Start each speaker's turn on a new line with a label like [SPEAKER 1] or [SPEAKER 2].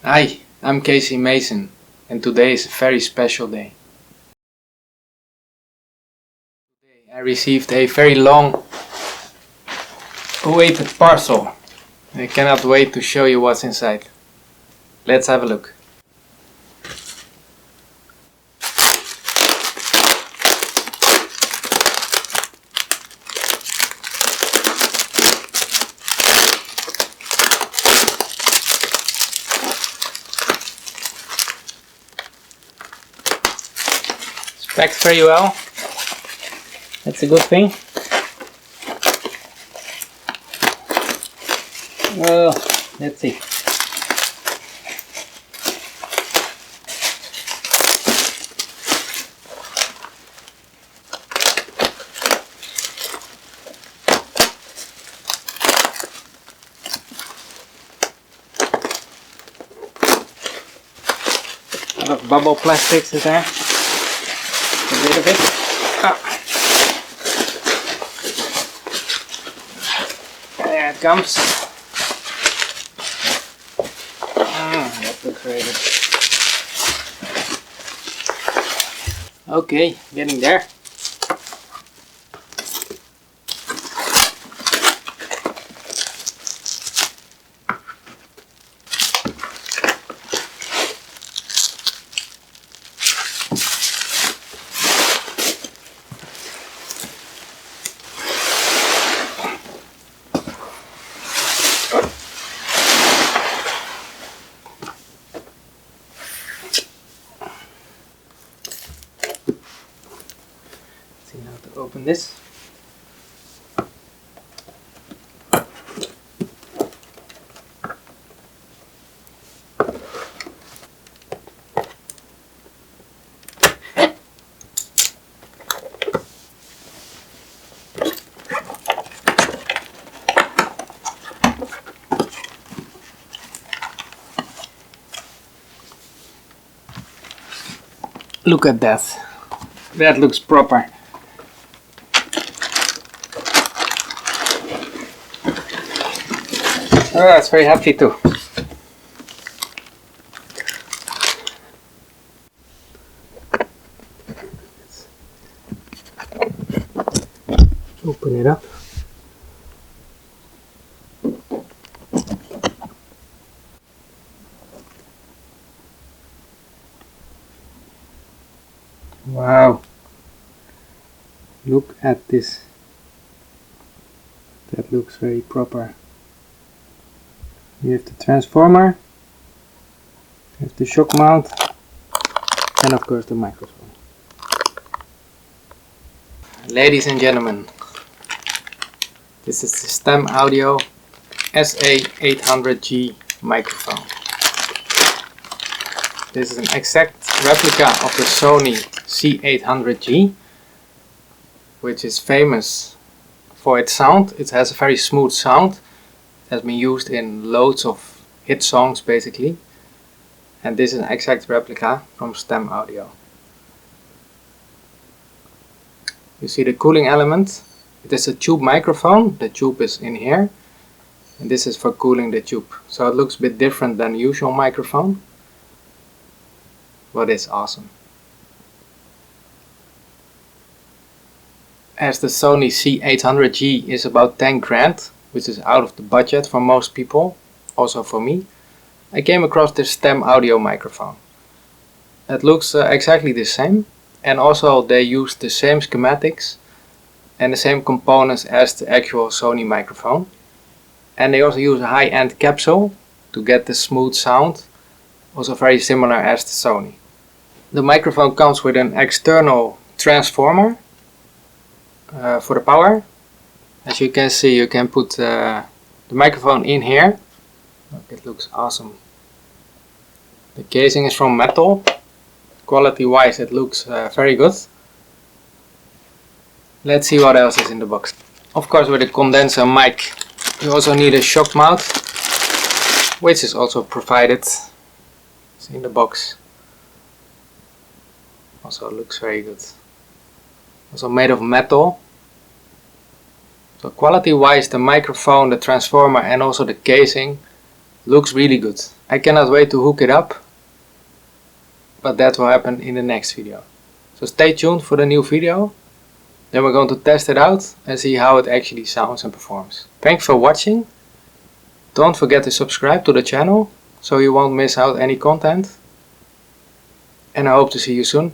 [SPEAKER 1] Hi, I'm Casey Mason, and today is a very special day. Today I received a very long awaited parcel. I cannot wait to show you what's inside. Let's have a look. Packed very well. That's a good thing. Well, let's see. A lot of bubble plastics is there. A bit of it. There it comes. That looks very good. Okay, getting there. See how to open this. Look at that. That looks proper. Oh, it's very happy too. Open it up. Wow. Look at this. That looks very proper. You have the transformer, you have the shock mount, and of course the microphone. Ladies and gentlemen, this is the Stam Audio SA800G microphone. This is an exact replica of the Sony C800-G, which is famous for its sound. It has a very smooth sound. Has been used in loads of hit songs basically, and this is an exact replica from Stam Audio. You see the cooling element. It is a tube microphone. The tube is in here, and this is for cooling the tube, so it looks a bit different than the usual microphone, but it's awesome. As the Sony C800-G is about 10 grand, which is out of the budget for most people, also for me, I came across this Stam Audio microphone. It looks exactly the same, and also they use the same schematics and the same components as the actual Sony microphone. And they also use a high-end capsule to get the smooth sound, also very similar as the Sony. The microphone comes with an external transformer for the power. As you can see, you can put the microphone in here. Look, it looks awesome. The casing is from metal. Quality wise it looks very good. Let's see what else is in the box. Of course, with a condenser mic you also need a shock mount, which is also provided. It's in the box. Also looks very good. Also made of metal. So quality wise the microphone, the transformer and also the casing looks really good. I cannot wait to hook it up, but that will happen in the next video. So stay tuned for the new video. Then we're going to test it out and see how it actually sounds and performs. Thanks for watching. Don't forget to subscribe to the channel so you won't miss out any content. And I hope to see you soon.